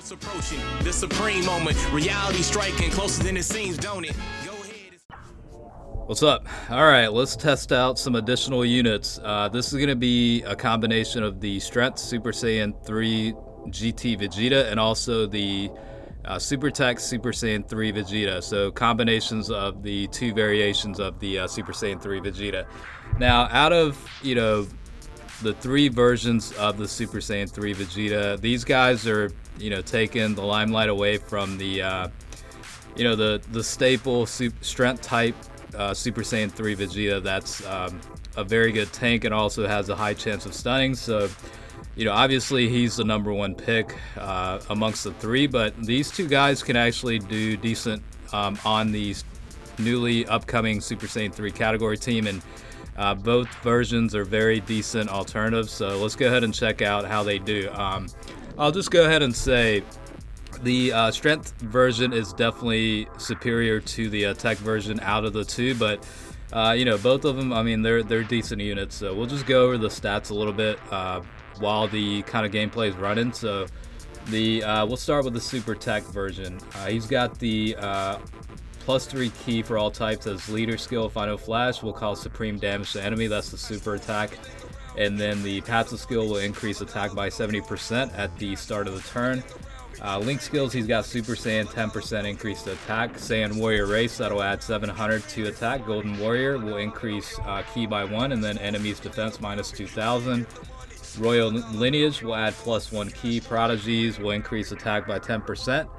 It's approaching the supreme moment. Reality striking closer than it seems, don't it? Go ahead. What's up? All right, let's test out some additional units. This is going to be a combination of the Strength Super Saiyan 3 GT Vegeta and also the Super TEQ Super Saiyan 3 Vegeta. So combinations of the two variations of the Super Saiyan 3 Vegeta. Now, out of, the three versions of the Super Saiyan 3 Vegeta, these guys are, taking the limelight away from the, the staple strength type Super Saiyan 3 Vegeta. That's a very good tank and also has a high chance of stunning. So, obviously he's the number one pick amongst the three, but these two guys can actually do decent on the newly upcoming Super Saiyan 3 category team, and both versions are very decent alternatives. So let's go ahead and check out how they do. I'll just go ahead and say the strength version is definitely superior to the TEQ version out of the two, but both of them, I mean, they're decent units. So we'll just go over the stats a little bit while the kind of gameplay is running. So we'll start with the Super TEQ version. He's got the +3 key for all types as leader skill. Final flash will cause supreme damage to enemy. That's the super attack. And then the passive skill will increase attack by 70% at the start of the turn. Link skills, he's got Super Saiyan 10% increase to attack. Saiyan Warrior Race, that'll add 700 to attack. Golden Warrior will increase key by 1, and then enemies defense minus 2,000. Royal Lineage will add +1 key. Prodigies will increase attack by 10%.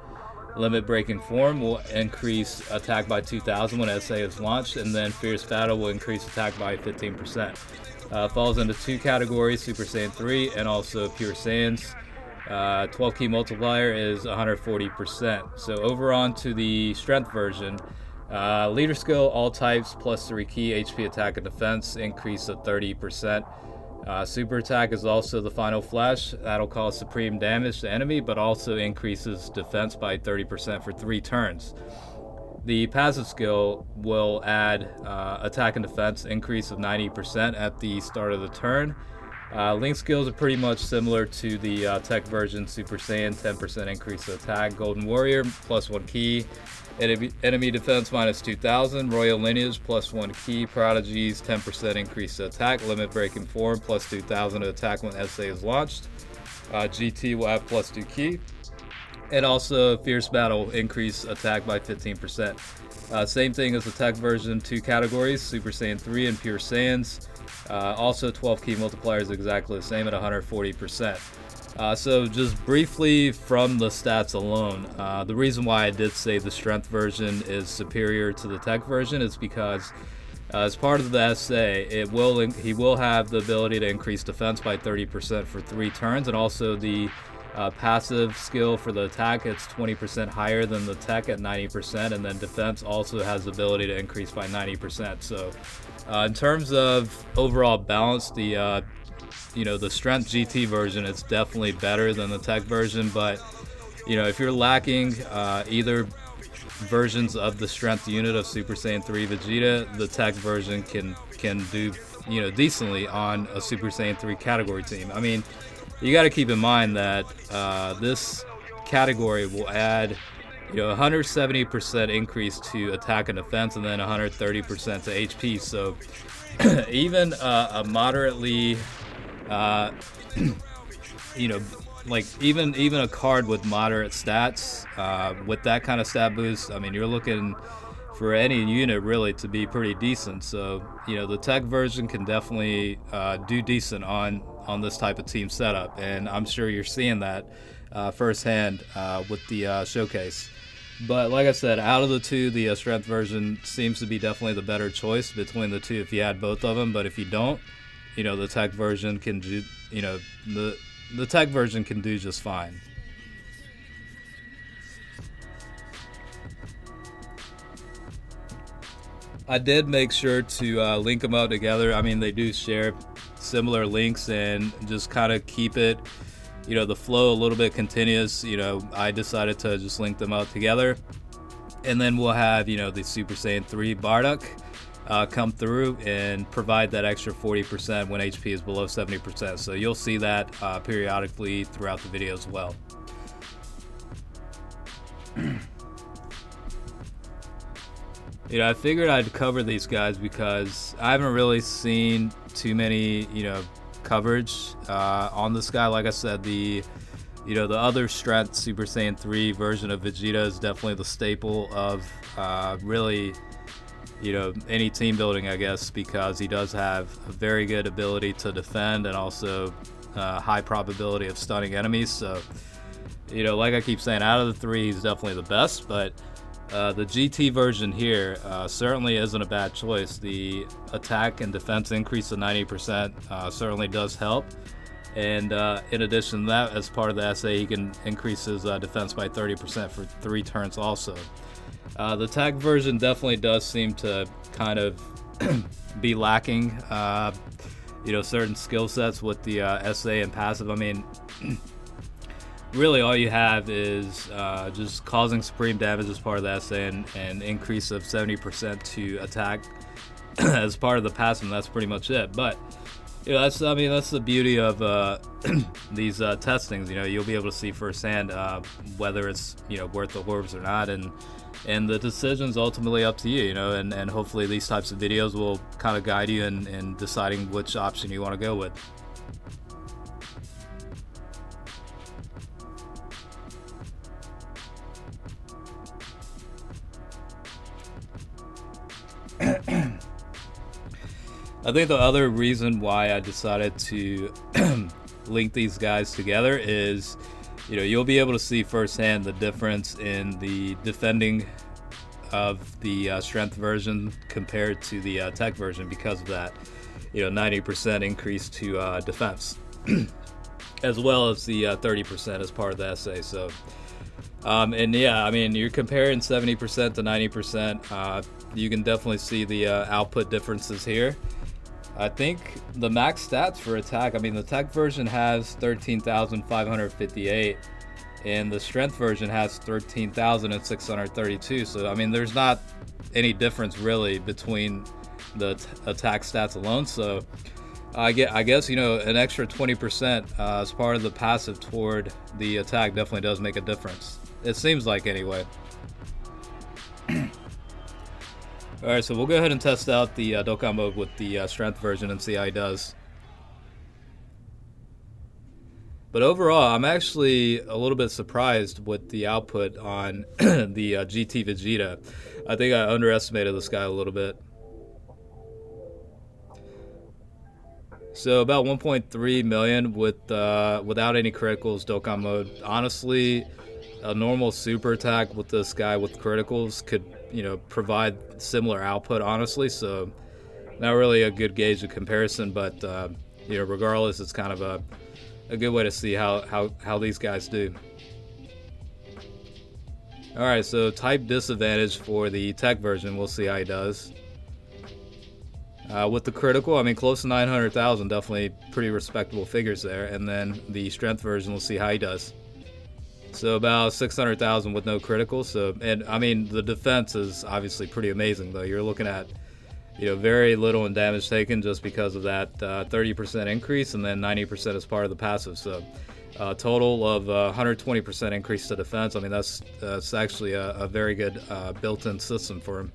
Limit Breaking Form will increase attack by 2,000 when SA is launched, and then Fierce Battle will increase attack by 15%. Falls into two categories, Super Saiyan 3 and also Pure Saiyans. 12 key multiplier is 140%. So over on to the Strength version. Leader skill, all types, +3 key, HP attack and defense, increase of 30%. Super attack is also the final flash. That'll cause supreme damage to enemy, but also increases defense by 30% for 3 turns. The passive skill will add attack and defense increase of 90% at the start of the turn. Link skills are pretty much similar to the TEQ version. Super Saiyan, 10% increase to attack. Golden Warrior, +1 key. Enemy defense minus 2,000. Royal Lineage, +1 key. Prodigies, 10% increase to attack. Limit Breaking Form, +2,000 to attack when SA is launched. GT will have +2 key. And also Fierce Battle, increase attack by 15%. Same thing as the TEQ version, 2 categories, Super Saiyan 3 and Pure Saiyans. Also 12 key multiplier is exactly the same at 140%. So just briefly from the stats alone, the reason why I did say the Strength version is superior to the TEQ version is because as part of the SA, he will have the ability to increase defense by 30% for 3 turns, and also the passive skill for the attack, it's 20% higher than the TEQ at 90%, and then defense also has the ability to increase by 90%. So in terms of overall balance, the Strength GT version is definitely better than the TEQ version, but if you're lacking either versions of the Strength unit of Super Saiyan 3 Vegeta, the TEQ version can do decently on a Super Saiyan 3 category team. I mean, you got to keep in mind that this category will add 170% increase to attack and defense, and then 130% to HP. So even a moderately even a card with moderate stats with that kind of stat boost, I mean, you're looking for any unit really to be pretty decent. So the TEQ version can definitely do decent on this type of team setup, and I'm sure you're seeing that firsthand with the showcase. But like I said, out of the two, the Strength version seems to be definitely the better choice between the two if you had both of them. But if you don't, the TEQ version can do, the TEQ version can do just fine. I did make sure to link them up together. I mean, they do share similar links, and just kind of keep it, the flow a little bit continuous. I decided to just link them up together, and then we'll have, the Super Saiyan 3 Bardock come through and provide that extra 40% when HP is below 70%. So you'll see that periodically throughout the video as well. You know, I figured I'd cover these guys because I haven't really seen too many, coverage on this guy. Like I said, the other strength Super Saiyan 3 version of Vegeta is definitely the staple of really, any team building, I guess, because he does have a very good ability to defend and also high probability of stunning enemies. So, like I keep saying, out of the three, he's definitely the best, but the GT version here certainly isn't a bad choice. The attack and defense increase of 90% certainly does help. And in addition to that, as part of the SA, he can increase his defense by 30% for 3 turns also. The TEQ version definitely does seem to kind of be lacking, certain skill sets with the SA and passive. I mean, really all you have is just causing supreme damage as part of the SA and increase of 70% to attack as part of the passive, and that's pretty much it. But that's the beauty of these testings. You'll be able to see firsthand whether it's worth the orbs or not, and the decision's ultimately up to you. And hopefully these types of videos will kind of guide you in deciding which option you want to go with. I think the other reason why I decided to link these guys together is, you'll be able to see firsthand the difference in the defending of the strength version compared to the TEQ version because of that, 90% increase to defense, as well as the 30% as part of the SA. So, and yeah, I mean, you're comparing 70% to 90%. You can definitely see the output differences here. I think the max stats for attack, the TEQ version has 13,558 and the strength version has 13,632. So, there's not any difference really between the attack stats alone. So, I guess, an extra 20% as part of the passive toward the attack definitely does make a difference. It seems like, anyway. Alright, so we'll go ahead and test out the Dokkan mode with the strength version and see how he does. But overall, I'm actually a little bit surprised with the output on the GT Vegeta. I think I underestimated this guy a little bit. So about 1.3 million without any criticals, Dokkan mode. Honestly, a normal super attack with this guy with criticals could, provide similar output, honestly. So not really a good gauge of comparison, but regardless, it's kind of a good way to see how these guys do. All right, so type disadvantage for the TEQ version. We'll see how he does. With the critical, close to 900,000, definitely pretty respectable figures there. And then the strength version, we'll see how he does. So about 600,000 with no critical. So, and the defense is obviously pretty amazing, though. You're looking at, very little in damage taken just because of that 30% increase, and then 90% as part of the passive. So, total of 120% increase to defense. That's actually a very good built-in system for him.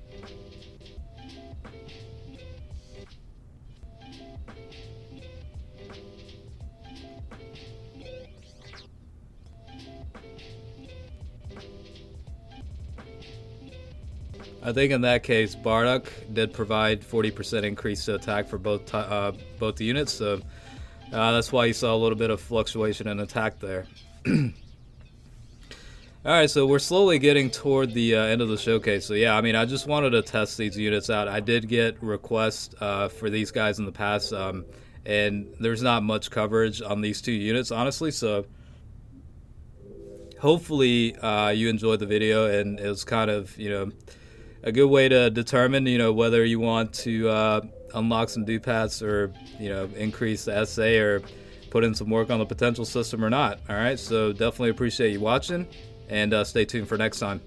I think in that case, Bardock did provide 40% increase to attack for both the units, so that's why you saw a little bit of fluctuation in attack there. Alright, so we're slowly getting toward the end of the showcase. So yeah, I just wanted to test these units out. I did get requests for these guys in the past, and there's not much coverage on these two units, honestly, so hopefully you enjoyed the video, and it was kind of, a good way to determine, whether you want to unlock some dupats or, increase the SA or put in some work on the potential system or not. All right, so definitely appreciate you watching, and stay tuned for next time.